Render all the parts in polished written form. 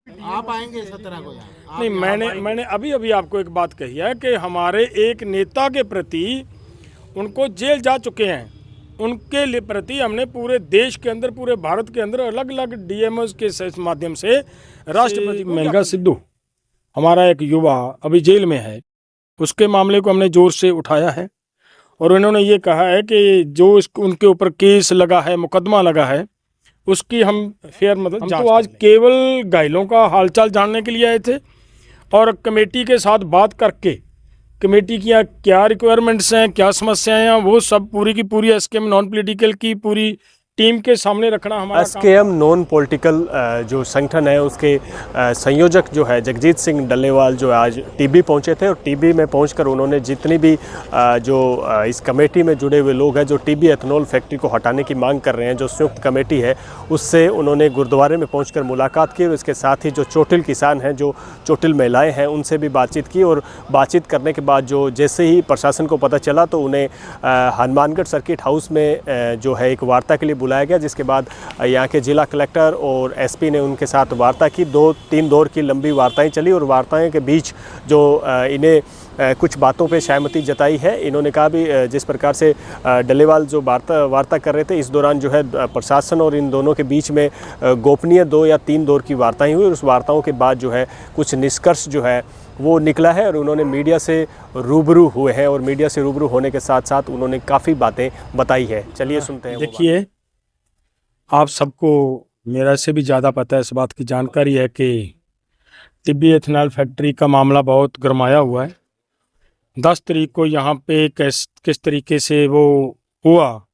आप आएंगे 17 को यहाँ? नहीं, मैंने अभी अभी आपको एक बात कही है कि हमारे एक नेता के प्रति उनको जेल जा चुके हैं, उनके लिए प्रति हमने पूरे देश के अंदर, पूरे भारत के अंदर अलग अलग डीएमओ के माध्यम से राष्ट्रपति मेनका सिद्धू, हमारा एक युवा अभी जेल में है, उसके मामले को हमने जोर से उठाया है और उन्होंने ये कहा है कि जो उनके ऊपर केस लगा है, मुकदमा लगा है, उसकी हम फेयर मतलब हम तो आज केवल घायलों का हालचाल जानने के लिए आए थे और कमेटी के साथ बात करके कमेटी की क्या रिक्वायरमेंट्स हैं, क्या समस्याएं हैं, वो सब पूरी की पूरी एसकेएम नॉन पॉलिटिकल की पूरी टीम के सामने रखना हमारा एसकेएम नॉन पॉलिटिकल जो संगठन है उसके संयोजक जो है जगजीत सिंह डल्लेवाल जो आज टीबी पहुंचे थे और टीबी में पहुंचकर उन्होंने जितनी भी जो इस कमेटी में जुड़े हुए लोग हैं जो टीबी एथेनॉल फैक्ट्री को हटाने की मांग कर रहे हैं, जो संयुक्त कमेटी है, उससे उन्होंने गुरुद्वारे में पहुंचकर मुलाकात की और इसके साथ ही जो चोटिल किसान हैं, जो चोटिल महिलाएँ हैं, उनसे भी बातचीत की और बातचीत करने के बाद जो जैसे ही प्रशासन को पता चला तो उन्हें हनुमानगढ़ सर्किट हाउस में जो है एक वार्ता के लिए बुलाया गया, जिसके बाद यहाँ के जिला कलेक्टर और एसपी ने उनके साथ वार्ता की। 2-3 दौर की लंबी वार्ताएं चली और वार्ताएं के बीच जो इन्हें कुछ बातों पे सहमति जताई है। इन्होंने कहा भी जिस प्रकार से डल्लेवाल जो वार्ता कर रहे थे, इस दौरान जो है प्रशासन और इन दोनों के बीच में गोपनीय 2 या 3 दौर की वार्ताएं हुई और उस वार्ताओं के बाद जो है कुछ निष्कर्ष जो है वो निकला है और उन्होंने मीडिया से रूबरू हुए हैं और मीडिया से रूबरू होने के साथ साथ उन्होंने काफ़ी बातें बताई है। चलिए सुनते हैं। देखिए, आप सबको मेरा से भी ज़्यादा पता है, इस बात की जानकारी है कि टिब्बी एथेनॉल फैक्ट्री का मामला बहुत गरमाया हुआ है। 10 तारीख को यहाँ पे किस तरीके से वो हुआ,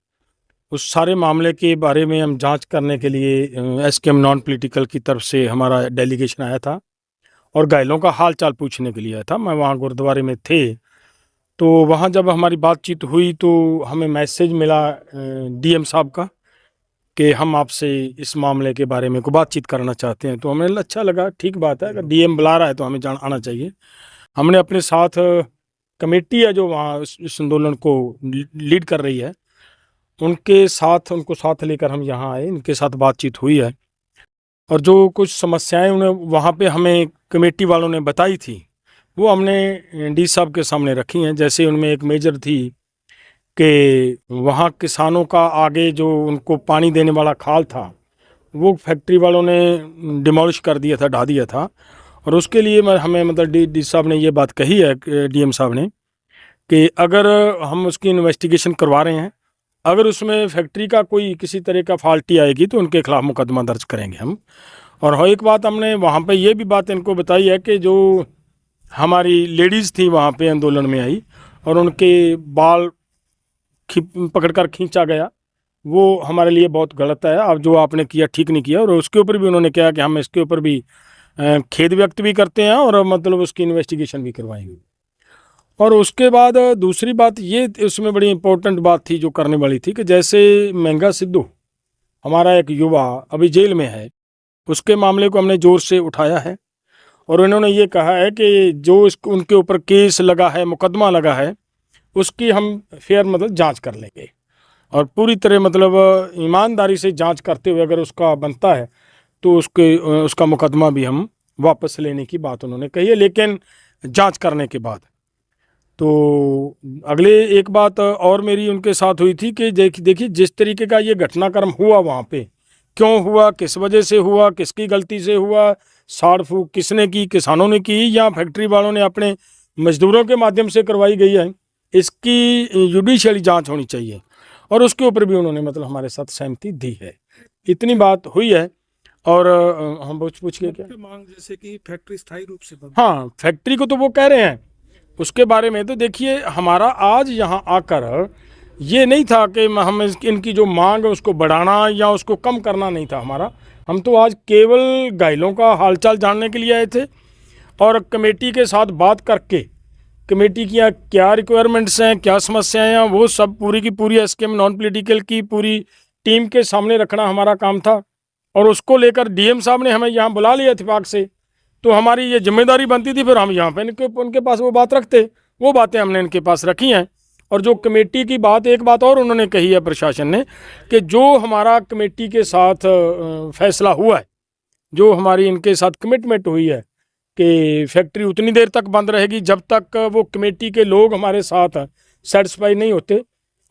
उस सारे मामले के बारे में हम जांच करने के लिए एसकेएम नॉन पॉलिटिकल की तरफ से हमारा डेलीगेशन आया था और घायलों का हाल चाल पूछने के लिए आया था। मैं वहाँ गुरुद्वारे में थे, तो वहाँ जब हमारी बातचीत हुई तो हमें मैसेज मिला डीएम साहब का कि हम आपसे इस मामले के बारे में को बातचीत करना चाहते हैं। तो हमें अच्छा लगा, ठीक बात है, अगर डीएम बुला रहा है तो हमें आना चाहिए। हमने अपने साथ कमेटी है जो वहाँ इस आंदोलन को लीड कर रही है, उनको साथ लेकर हम यहाँ आए, इनके साथ बातचीत हुई है और जो कुछ समस्याएं उन्हें वहाँ पे हमें कमेटी वालों ने बताई थी वो हमने डी साहब के सामने रखी हैं। जैसे उनमें एक मेजर थी कि वहाँ किसानों का आगे जो उनको पानी देने वाला खाल था वो फैक्ट्री वालों ने डिमोलिश कर दिया था, ढा दिया था और उसके लिए हमें मतलब डी साहब ने ये बात कही है, डीएम साहब ने, कि अगर हम उसकी इन्वेस्टिगेशन करवा रहे हैं, अगर उसमें फैक्ट्री का कोई किसी तरह का फॉल्टी आएगी तो उनके खिलाफ मुकदमा दर्ज करेंगे हम। और एक बात हमने वहाँ पे ये भी बात इनको बताई है कि जो हमारी लेडीज़ थी वहाँ पे आंदोलन में आई और उनके बाल पकड़कर खींचा गया, वो हमारे लिए बहुत गलत है। अब जो आपने किया ठीक नहीं किया और उसके ऊपर भी उन्होंने कहा कि हम इसके ऊपर भी खेद व्यक्त भी करते हैं और मतलब उसकी इन्वेस्टिगेशन भी करवाएंगे। और उसके बाद दूसरी बात ये उसमें बड़ी इंपॉर्टेंट बात थी जो करने वाली थी कि जैसे मेनका सिद्धू, हमारा एक युवा अभी जेल में है, उसके मामले को हमने ज़ोर से उठाया है और उन्होंने ये कहा है कि जो उनके ऊपर केस लगा है, मुकदमा लगा है, उसकी हम फेयर मतलब जांच कर लेंगे और पूरी तरह मतलब ईमानदारी से जांच करते हुए अगर उसका बनता है तो उसका मुकदमा भी हम वापस लेने की बात उन्होंने कही है, लेकिन जांच करने के बाद। तो अगले एक बात और मेरी उनके साथ हुई थी कि देखिए जिस तरीके का ये घटनाक्रम हुआ वहाँ पे, क्यों हुआ, किस वजह से हुआ, किसकी गलती से हुआ, साड़ फूक किसने की, किसानों ने की या फैक्ट्री वालों ने अपने मजदूरों के माध्यम से करवाई गई है, इसकी जुडिशियली जांच होनी चाहिए और उसके ऊपर भी उन्होंने मतलब हमारे साथ सहमति दी है। इतनी बात हुई है। और हम पूछ के क्या मांग जैसे कि फैक्ट्री स्थायी रूप से हाँ, फैक्ट्री को तो वो कह रहे हैं, उसके बारे में तो देखिए हमारा आज यहाँ आकर ये नहीं था कि हम इनकी जो मांग है उसको बढ़ाना या उसको कम करना नहीं था हमारा। हम तो आज केवल घायलों का हालचाल जानने के लिए आए थे और कमेटी के साथ बात करके कमेटी की क्या रिक्वायरमेंट्स हैं, क्या समस्याएं हैं, वो सब पूरी की पूरी एसकेएम नॉन पॉलिटिकल की पूरी टीम के सामने रखना हमारा काम था और उसको लेकर डीएम साहब ने हमें यहाँ बुला लिया इत्तेफाक से, तो हमारी ये जिम्मेदारी बनती थी फिर हम यहाँ पे उनके पास वो बात रखते। वो बातें हमने इनके पास रखी हैं। और जो कमेटी की बात, एक बात और उन्होंने कही है प्रशासन ने कि जो हमारा कमेटी के साथ फैसला हुआ है जो हमारी इनके साथ कमिटमेंट हुई है कि फैक्ट्री उतनी देर तक बंद रहेगी जब तक वो कमेटी के लोग हमारे साथ सेटिस्फाई नहीं होते।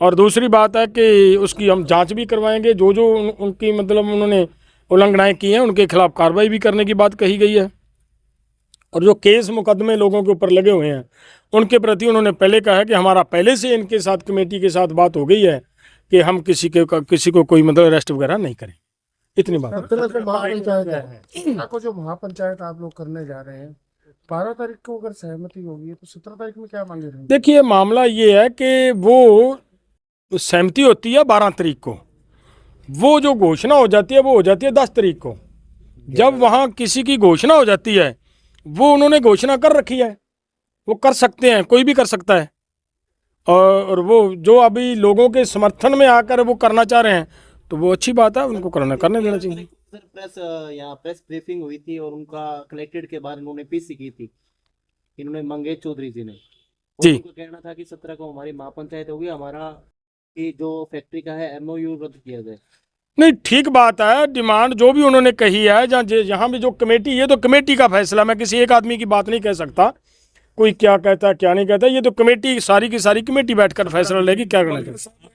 और दूसरी बात है कि उसकी हम जांच भी करवाएंगे, जो जो उनकी मतलब उन्होंने उल्लंघनाएं की हैं उनके खिलाफ कार्रवाई भी करने की बात कही गई है। और जो केस मुकदमे लोगों के ऊपर लगे हुए हैं उनके प्रति उन्होंने पहले कहा है कि हमारा पहले से इनके साथ कमेटी के साथ बात हो गई है कि हम किसी को कोई मतलब अरेस्ट वगैरह नहीं करें। इतनी बात। 17 को महापंचायत है, 17 को जो महापंचायत आप लोग करने जा रहे हैं, 12 तारीख को अगर सहमति होगी तो 17 तारीख में क्या मांगे रहेंगे? देखिए मामला ये है कि वो सहमति होती है 12 तारीख को, वो जो घोषणा हो जाती है वो हो जाती है 10 तारीख को। जब वहाँ किसी की घोषणा हो जाती है, वो उन्होंने घोषणा कर रखी है, वो कर सकते हैं, कोई भी कर सकता है। और वो जो अभी लोगों के समर्थन में आकर वो करना चाह रहे हैं तो वो अच्छी बात है, उनको करने देना चाहिए। सर यहाँ प्रेस ब्रीफिंग हुई थी और उनका कलेक्टेड के बाद उन्होंने पीसी की थी, इन्होंने मंगेश चौधरी जी ने। जी। उनको कहना था कि 17 को हमारी महापंचायत होगी, हमारा कि जो फैक्ट्री का है MOU रद्द किया जाए। नहीं, ठीक बात है, डिमांड जो भी उन्होंने कही है, जहाँ भी जो कमेटी, ये तो कमेटी का फैसला, मैं किसी एक आदमी की बात नहीं कह सकता, कोई क्या कहता है क्या नहीं कहता, ये तो कमेटी सारी की सारी कमेटी बैठकर फैसला लेगी क्या करना चाहिए।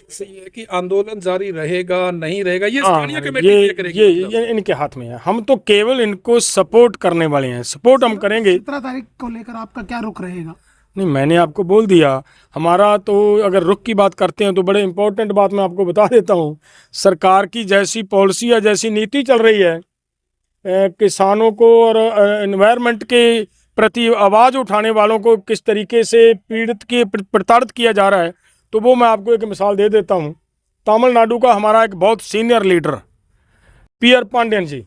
सही है कि आंदोलन जारी रहेगा नहीं रहेगा ये हाँ, स्थानीय कमेटी तय करेगी। ये इनके हाथ में है, हम तो केवल इनको सपोर्ट करने वाले हैं, सपोर्ट हम करेंगे। 17 तारीख को लेकर आपका क्या रुख रहेगा? नहीं, मैंने आपको बोल दिया, हमारा तो अगर रुख की बात करते हैं तो बड़े इंपॉर्टेंट बात मैं आपको बता देता हूँ। सरकार की जैसी पॉलिसी या जैसी नीति चल रही है, किसानों को और एनवायरनमेंट के प्रति आवाज़ उठाने वालों को किस तरीके से प्रताड़ित किया जा रहा है, तो वो मैं आपको एक मिसाल दे देता हूँ। तमिलनाडु का हमारा एक बहुत सीनियर लीडर पीआर पांडेन जी,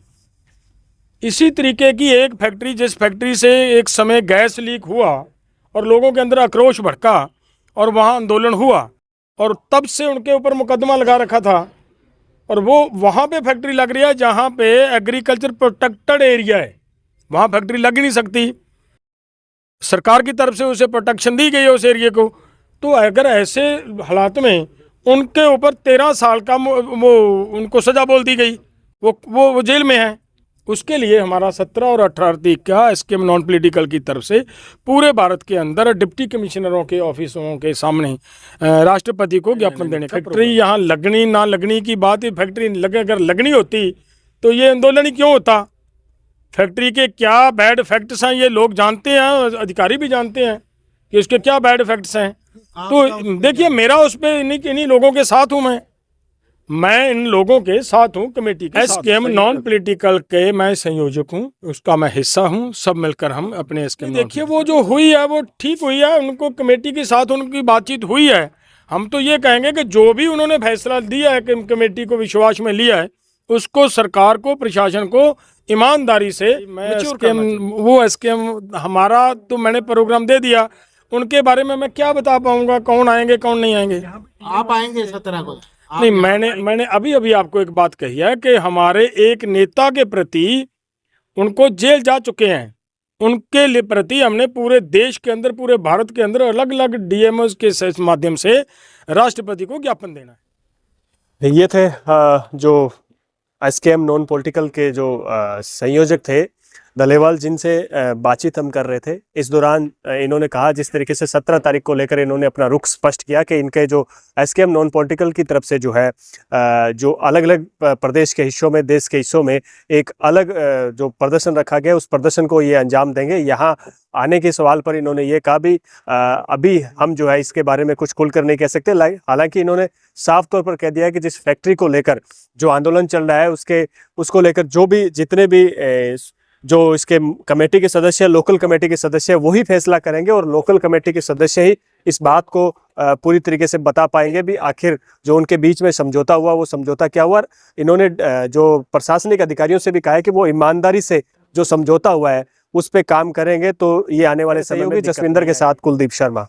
इसी तरीके की एक फैक्ट्री, जिस फैक्ट्री से एक समय गैस लीक हुआ और लोगों के अंदर आक्रोश भड़का और वहाँ आंदोलन हुआ, और तब से उनके ऊपर मुकदमा लगा रखा था, और वो वहाँ पे फैक्ट्री लग रही है जहाँ पे एग्रीकल्चर प्रोटेक्टेड एरिया है, वहाँ फैक्ट्री लग ही नहीं सकती। सरकार की तरफ से उसे प्रोटेक्शन दी गई है उस एरिया को। तो अगर ऐसे हालात में उनके ऊपर 13 साल का वो उनको सज़ा बोल दी गई, वो जेल में है, उसके लिए हमारा 17 और 18 तारीख का SKM नॉन पॉलिटिकल की तरफ से पूरे भारत के अंदर डिप्टी कमिश्नरों के ऑफिसों के सामने राष्ट्रपति को ज्ञापन देने। फैक्ट्री यहाँ लगनी ना लगनी की बात ही, फैक्ट्री अगर लगनी होती तो ये आंदोलन ही क्यों होता। फैक्ट्री के क्या बैड इफेक्ट्स हैं ये लोग जानते हैं, अधिकारी भी जानते हैं कि उसके क्या बैड इफेक्ट्स हैं। तो देखिए, मेरा उस पर इन्हीं लोगों के साथ हूँ, मैं इन लोगों के साथ हूँ, कमेटी के SKM नॉन पॉलिटिकल के मैं संयोजक हूँ, उसका मैं हिस्सा हूँ, सब मिलकर हम अपने SKM। देखिए, वो जो हुई है वो ठीक हुई है, उनको कमेटी के साथ उनकी बातचीत हुई है। हम तो ये कहेंगे कि जो भी उन्होंने फैसला दिया है, कि कमेटी को विश्वास में लिया है, उसको सरकार को, प्रशासन को ईमानदारी से वो SKM हमारा तो मैंने प्रोग्राम दे दिया, उनके बारे में मैं क्या बता पाऊंगा, कौन आएंगे कौन नहीं आएंगे। आप आएंगे 17 को? नहीं, मैंने अभी आपको एक बात कही है कि हमारे एक नेता के प्रति उनको जेल जा चुके हैं, उनके लिए प्रति हमने पूरे देश के अंदर, पूरे भारत के अंदर अलग अलग DMOs के माध्यम से राष्ट्रपति को ज्ञापन देना है। ये थे जो SKM नॉन पॉलिटिकल के जो संयोजक थे डल्लेवाल, जिनसे बातचीत हम कर रहे थे। इस दौरान इन्होंने कहा, जिस तरीके से 17 तारीख को लेकर इन्होंने अपना रुख स्पष्ट किया कि इनके जो SKM नॉन पॉलिटिकल की तरफ से जो है जो अलग अलग प्रदेश के हिस्सों में, देश के हिस्सों में एक अलग जो प्रदर्शन रखा गया, उस प्रदर्शन को ये अंजाम देंगे। यहाँ आने के सवाल पर इन्होंने ये कहा भी अभी हम जो है इसके बारे में कुछ खुलकर नहीं कह सकते। हालांकि इन्होंने साफ तौर पर कह दिया है कि जिस फैक्ट्री को लेकर जो आंदोलन चल रहा है उसको लेकर जो भी जितने भी जो इसके कमेटी के सदस्य, लोकल कमेटी के सदस्य, वही फैसला करेंगे, और लोकल कमेटी के सदस्य ही इस बात को पूरी तरीके से बता पाएंगे भी आखिर जो उनके बीच में समझौता हुआ वो समझौता क्या हुआ। इन्होंने जो प्रशासनिक अधिकारियों से भी कहा है कि वो ईमानदारी से जो समझौता हुआ है उस पर काम करेंगे। तो ये आने वाले समय में जसविंदर के साथ कुलदीप शर्मा।